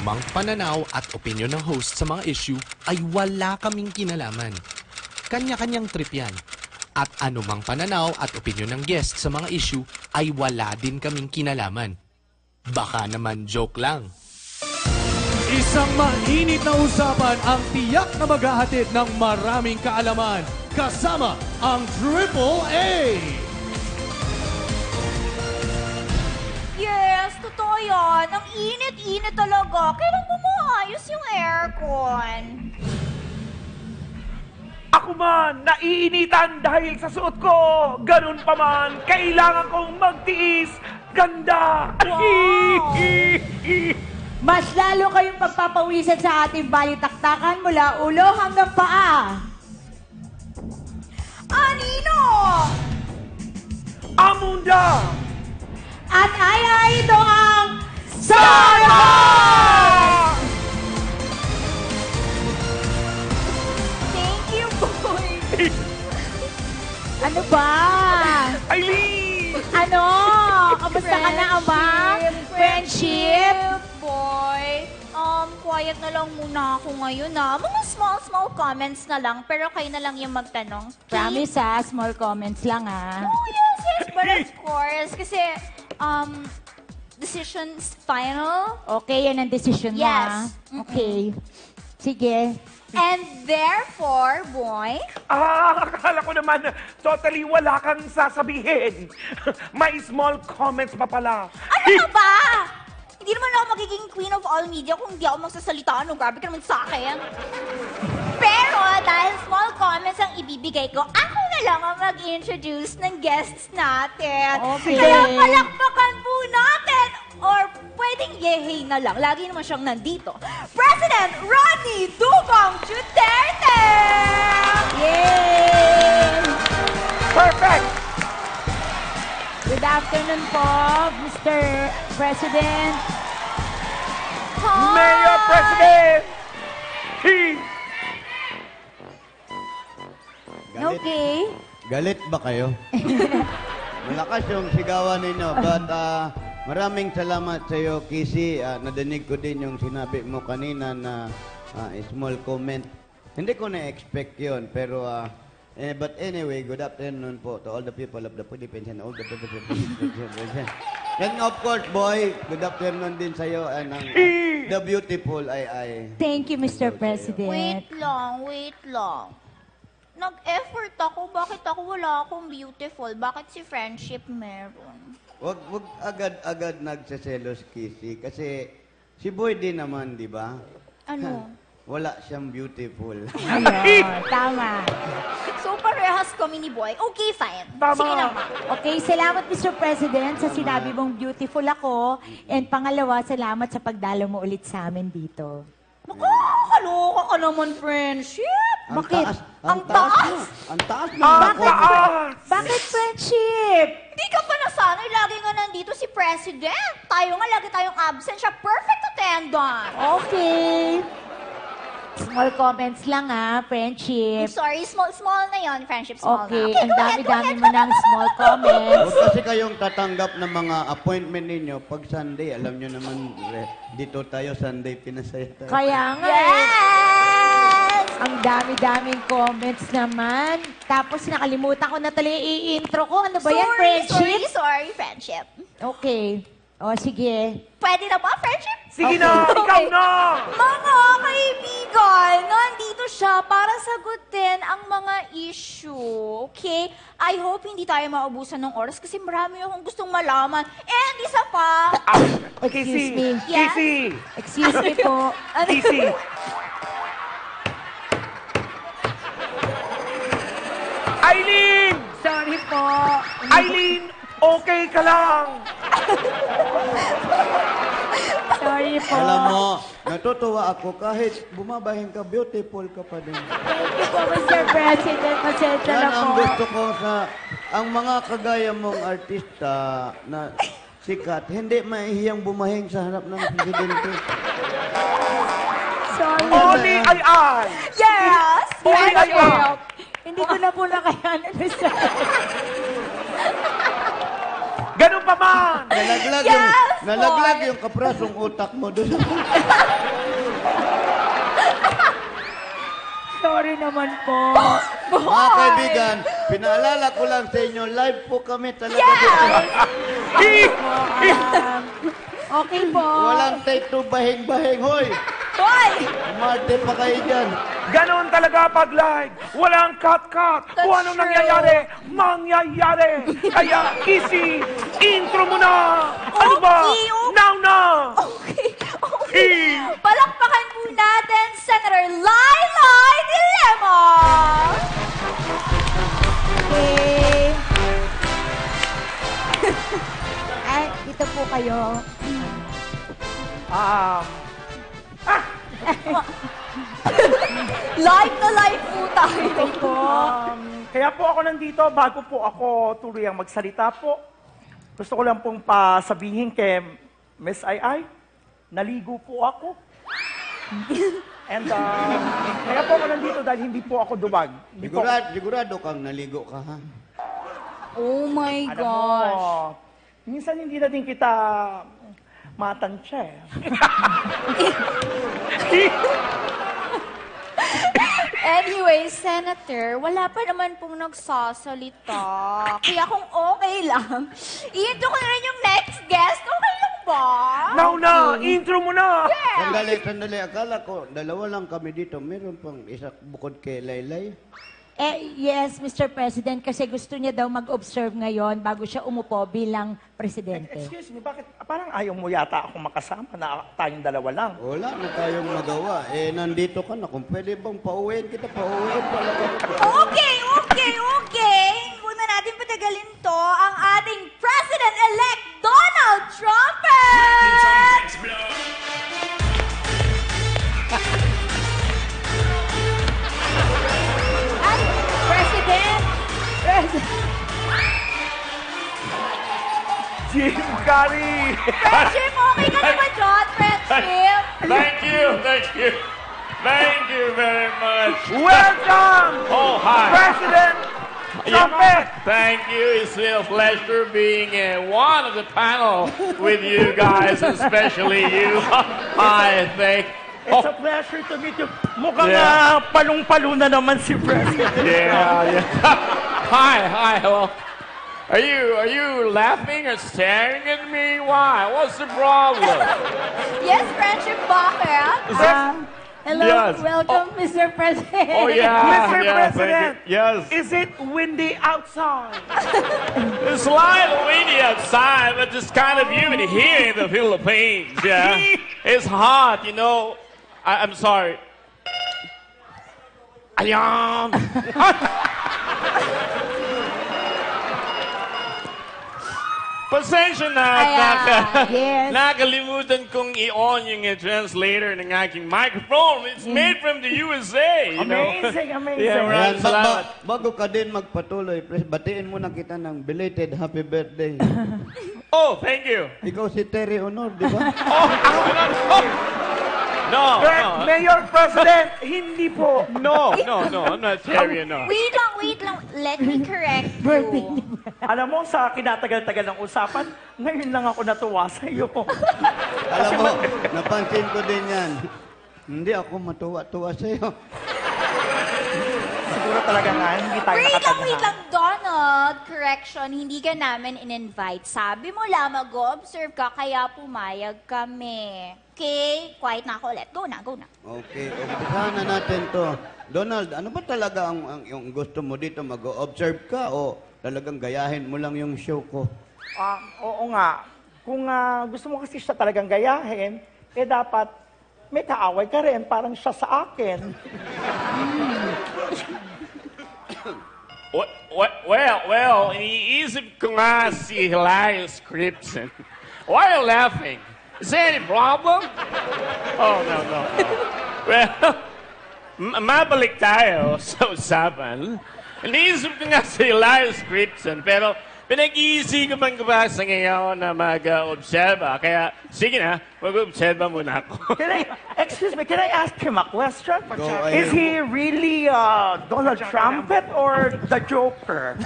anumang pananaw at opinyon ng host sa mga issue ay wala kaming kinalaman. Kanya-kanyang trip yan. At anumang pananaw at opinyon ng guest sa mga issue ay wala din kaming kinalaman. Baka naman joke lang. Isang mainit na usapan ang tiyak na maghahatid ng maraming kaalaman kasama ang Triple A. Yes, totoo yan. Ang init-init talaga. Kailan mo maayos yung aircon? Ako man, naiinitan dahil sa suot ko. Ganun pa man, kailangan kong magtiis. Ganda! Wow! Mas lalo kayong pagpapawisan sa ating balitaktakan mula ulo hanggang paa. Anino! Amunda! At ay ito ang Sara! Thank you, boy. Ano ba? Aileen! Ano? Kamusta ka na, Ama? Friendship? Boy. Quiet na lang muna ako ngayon, Mga small comments na lang, pero kayo na lang yung magtanong. Promise, small comments lang, Oh, yes. But of course, kasi, decision's final. Okay, yan ang decision mo, Yes. Okay. Sige. And therefore, boy, Akala ko naman, totally wala kang sasabihin. May small comments pa pala. ano ka ba? Hindi naman ako magiging queen of all media kung hindi ako magsasalita. Grabe ka naman sa akin. Pero dahil small comments ang ibibigay ko, ako na lang ang mag-introduce ng guests natin. Okay. Kaya palakpakan po natin. Or pwedeng yehey na lang. Lagi naman siyang nandito. President Rodney Dugong Duterte! Yay! Perfect! Good afternoon po, Mr. President. Hi! Mayor President! Okay. Galit ba kayo? Malakas yung sigawan ninyo. But maraming salamat sa iyo, Kisi. Nadinig ko din yung sinabi mo kanina na small comment. Hindi ko na-expect yun. Pero, but anyway, good afternoon po to all the people of the Philippines and all the people of the Philippines. And of course, boy, good afternoon din sa iyo. And the beautiful ay. Thank you, Mr. President. Wait lang. Nag-effort ako. Bakit ako wala akong beautiful? Bakit si friendship meron? Wag agad-agad nagseselos, Kisi. Kasi si Boy din naman, di ba? Ano? Wala siyang beautiful. Ayun, tama. So, parehas kami ni Boy. Okay, fine. Tama. Sige naman. Okay, salamat Mr. President sa sinabi mong beautiful ako. And pangalawa, salamat sa pagdalo mo ulit sa amin dito. Nakakaloka ka naman, friendship. Bakit? Ang taas? Ang taas ng Ang bako. taas! Bakit friendship? Hindi ka pa nasanay. Lagi nga nandito si President. Tayo nga, lagi tayong absent. Siya perfect attendance. Okay. Small comments lang friendship. I'm sorry, small na yon, friendship, small Okay, na. ang dami-dami mo ng small comments. Huwag kasi kayong tatanggap ng mga appointment ninyo pag Sunday. Alam nyo naman, dito tayo Sunday, pinasaya tayo. Kaya nga Yes! Ang dami-daming comments naman. Tapos nakalimutan ko na tuloy i-intro ko. Ano ba yan, friendship? Sorry, friendship. Okay. O, sige. Pwede na ba, friendship? Sige na, ikaw na! Mga kaibigan, nandito siya para sagutin ang mga issue. Okay? I hope hindi tayo maubusan ng oras kasi marami akong gustong malaman. And isa pa, Excuse me. Yes? Kisi! Excuse me po. Kisi! Aileen! Sorry po. Aileen! Okay ka lang! Sorry po. Alam mo, natutuwa ako kahit bumabahin ka, beautiful ka pa din. Thank you po, Mr. President. Pasensya na Yan po. ang gusto ko sa ang mga kagaya mong artista na sikat, hindi mahihiyang bumahing sa harap ng presidente. Sorry. Only ay! yes! Only ay! Hindi ko na po nakayanan, Mr. Ganun pa man! Nalaglag yung kaprasong utak mo doon. Sorry naman po. Mga kaibigan, pinaalala ko lang sa inyo, live po kami talaga dito. Okay po. Walang take to bahing-bahing, hoy! Hoy! Umarte pa kayo dyan. Ganon talaga pag live. Walang cut-cut. Kung That's anong true. nangyayari, mangyayari. Kaya, Kissy, intro mo na. Ano ba? Okay, okay. Now na! Okay, okay. Palakpakan po natin, Senator Laylay De Lima! Okay. Ay, dito po kayo. Live na live po tayo. Kaya po ako nandito, bago po ako tuluyang magsalita po, gusto ko lang pong pasabihin kay Miss Ai, naligo po ako. And kaya po ako nandito dahil hindi po ako dumag. Hindi po ako- Sigurado kang naligo ka, ha? Oh my Alam mo, minsan hindi na din kita matansya eh. Anyway, Senator, wala pa naman pong nagsasalita. Kaya kung okay lang, i-intro ko na rin yung next guest. Okay lang ba? Now na! Intro mo na! Sandali. Akala ko, dalawa lang kami dito. Meron pang isa bukod kay Laylay. Yes, Mr. President, kasi gusto niya daw mag-observe ngayon bago siya umupo bilang presidente. Excuse me, bakit parang ayaw mo yata ako makasama na tayong dalawa lang? Wala na tayong magawa. Nandito ka na. Kung pwede bang pauwiin kita, pauwiin pala ka. Okay. Huwag na natin patagalin to ang ating President-elect Donald Trump! Ay, President! Jim Carrey! Friendship, okay ka na ba, John? Friendship? Thank you very much. Welcome! Oh, hi. President Trumpet! Thank you. It's a pleasure being one of the panel with you guys, especially you. Hi, thank. It's a pleasure to meet you. Mukhang Yeah. palong-palo na naman si President. Yeah. Hi. Well, are you laughing or staring at me? Why? What's the problem? Yes, Friendship, bakit? Hello, Yes. welcome, Mr. President. Oh yeah, Mr. yeah, President. thank you. Yes. Is it windy outside? It's light and windy outside, but it's kind of humid here in the Philippines. Yeah, it's hot. You know. I'm sorry. Ayan. Pasensya na at Yes. nakalimutan kong i-on yung translator ng aking microphone. It's made from the USA, you know. Amazing. Yeah, right. Ayan, Salamat. bago ka din magpatuloy, batiin muna kita ng belated happy birthday. Oh, thank you. Ikaw si Terry Honor, di ba? No, Mayor President, hindi po. no, I'm not Terry, no. Wait lang. Let me correct Birthday you. Alam mo, sa kinatagal-tagal ng usapan, ngayon lang ako natuwa sa iyo. Alam mo, napansin ko din yan. Hindi ako matuwa-tuwa sa'yo. Siguro talaga nga, hindi tayo Wait nakatadhana. lang, Donald. Correction, hindi ka namin in-invite. Sabi mo lang, mag-observe ka, kaya pumayag kami. Okay? Quiet na ako ulit. Go na. Okay, umpisahan na natin to. Donald, ano ba talaga yung gusto mo dito? Mag-observe ka o talagang gayahin mo lang yung show ko? Oo nga. Kung gusto mo kasi siya talagang gayahin, dapat may kaaway ka rin, parang siya sa akin. Well, iniisip ko nga si Hilarious Cripson. Why are you laughing? Is there any problem? Oh, no. Well, mabalik tayo sa usapan. Iniisip ko nga si Hilarious Cripson, pero pinag-iisipan ko pa sa ngayon na mag-obserba. Kaya, sige na, mag-obserba muna ako. Excuse me, can I ask him a question? Go Is ahead. he really Donald Trumpet or the Joker?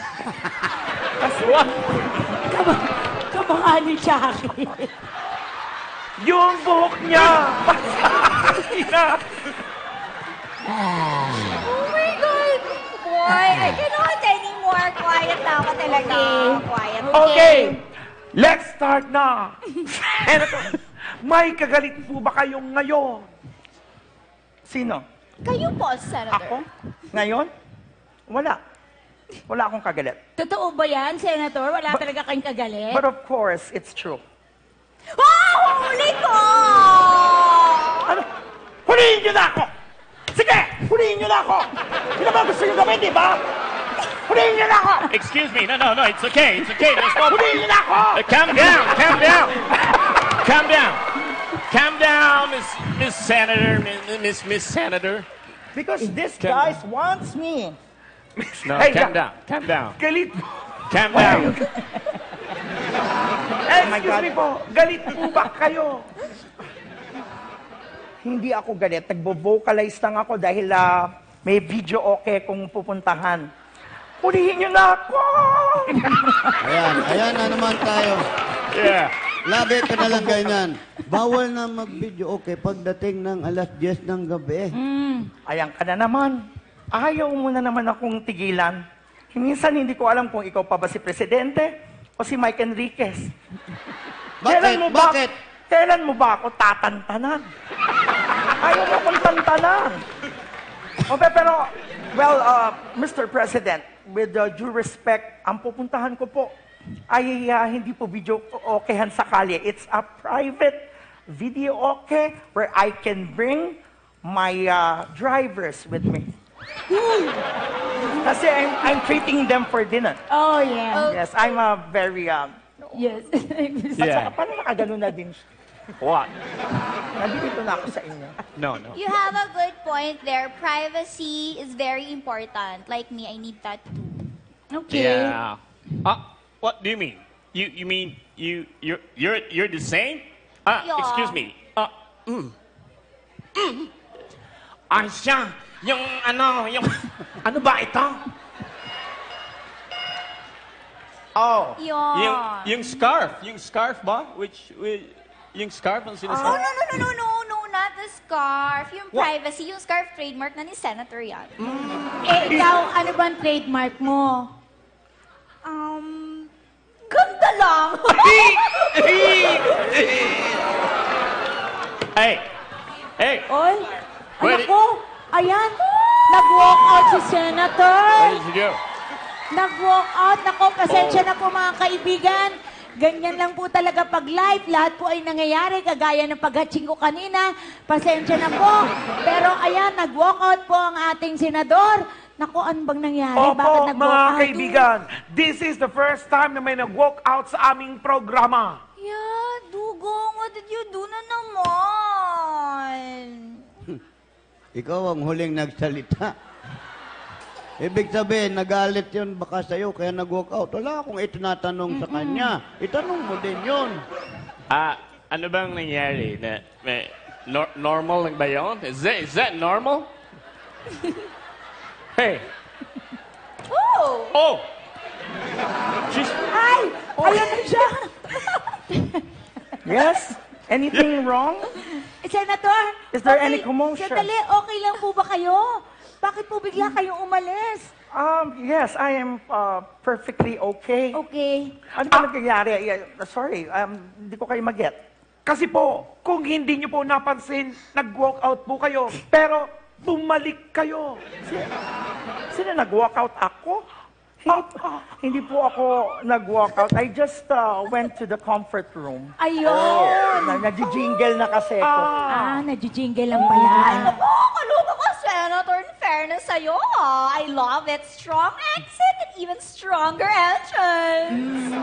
Kamukha ni Chucky. Yung buhok niya! Oh my God! Boy, I cannot anymore. Quiet na ako talaga. Quiet. Okay, let's start na. Senator, may kagalit po ba kayong ngayon? Sino? Kayo po, Senator. Ako? Ngayon? Wala. Wala akong kagalit. Totoo ba yan, Senator? Wala talaga kayong kagalit? But of course, it's true. Wow! Huli ko! Ano? Huliin niyo na ako! Sige! Huliin niyo na ako! Hindi naman gusto niyo gawin, di ba? Huliin niyo na ako! Excuse me. No, it's okay. It's okay. There's no... Huliin niyo na ako! Calm down. Calm down. Calm down. Calm down, Miss Senator. Miss Senator. Because this guy wants me. No, Hey, calm down. Calm down. Galit mo. Calm down. Excuse me po, galit po ba kayo? Hindi ako galit. Nagbo-vocalize lang ako dahil may video okay kung pupuntahan. Hulihin niyo na ako! Ayan na naman tayo. Yeah. Lagi ka na lang ganyan. Bawal na mag-video okay pagdating ng alas 10 ng gabi. Ayan ka na naman. Ayaw mo na naman akong tigilan. Minsan hindi ko alam kung ikaw pa ba si Presidente o si Mike Enriquez. Bakit? Kailan mo ba ako tatantanan? Ayaw mo akong tantanan. Pero, well, Mr. President, with due respect, ang pupuntahan ko po ay hindi po video okayhan sa kalye. It's a private video okay where I can bring my drivers with me. Kasi I'm treating them for dinner. Oh, yeah. Yes, I'm a very... Yes. Yeah. Paano nakagano na din siya? What? Nandito na ako sa inyo. No. You have a good point there. Privacy is very important. Like me, I need that too. Okay. Yeah. What do you mean? You mean you're the same? Yeah. Excuse me. Siya. Yung ano ba ito? Oh. Yeah. Yung scarf ba? Yung scarf ang Oh, sinasabi? no, not the scarf. Yung What? privacy, yung scarf trademark na ni Senator yan. Eh, ikaw, ano bang trademark mo? Ganda lang. Hey. Oy, Pwede- anak ko, ayan, nag-walk out si Senator. Where did you go? Nag-walk out. Nako, pasensya na po mga kaibigan. Ganyan lang po talaga pag live. Lahat po ay nangyayari, kagaya ng paghatching ko kanina. Pasensya na po. Pero ayan, nag-walk out po ang ating senador. Nako, ano bang nangyari? Bakit Opo, nag-walk mga out? kaibigan, this is the first time na may nag-walk out sa aming programa. Yeah, Dugong, what did you do na naman? Ikaw ang huling nagsalita. Ibig sabihin, nagalit yun baka sa'yo, kaya nag-walk out. Wala akong itinatanong sa kanya. Itanong mo din yun. Ano bang nangyari? Normal lang ba yun? Is that normal? Hey. Oh! Ay! Ayan na siya! Yes? Anything wrong? Senator! Is there okay, any commotion? Sandali, okay lang po ba kayo? Bakit po bigla kayong umalis? Yes, I am perfectly okay. Okay. Ano ba nangyayari? Sorry, hindi ko kayo mag-get. Kasi po, kung hindi nyo po napansin, nag-walk out po kayo. Pero, bumalik kayo. Sino nag-walk out? Ako? Hindi po ako nag-walk out. I just went to the comfort room. Ayun! Nag-jingle na kasi ako. Nadjijingle lang pala. Ako, kalupa ko, Senator, in fairness sa'yo. I love it. Strong accent and even stronger entrance.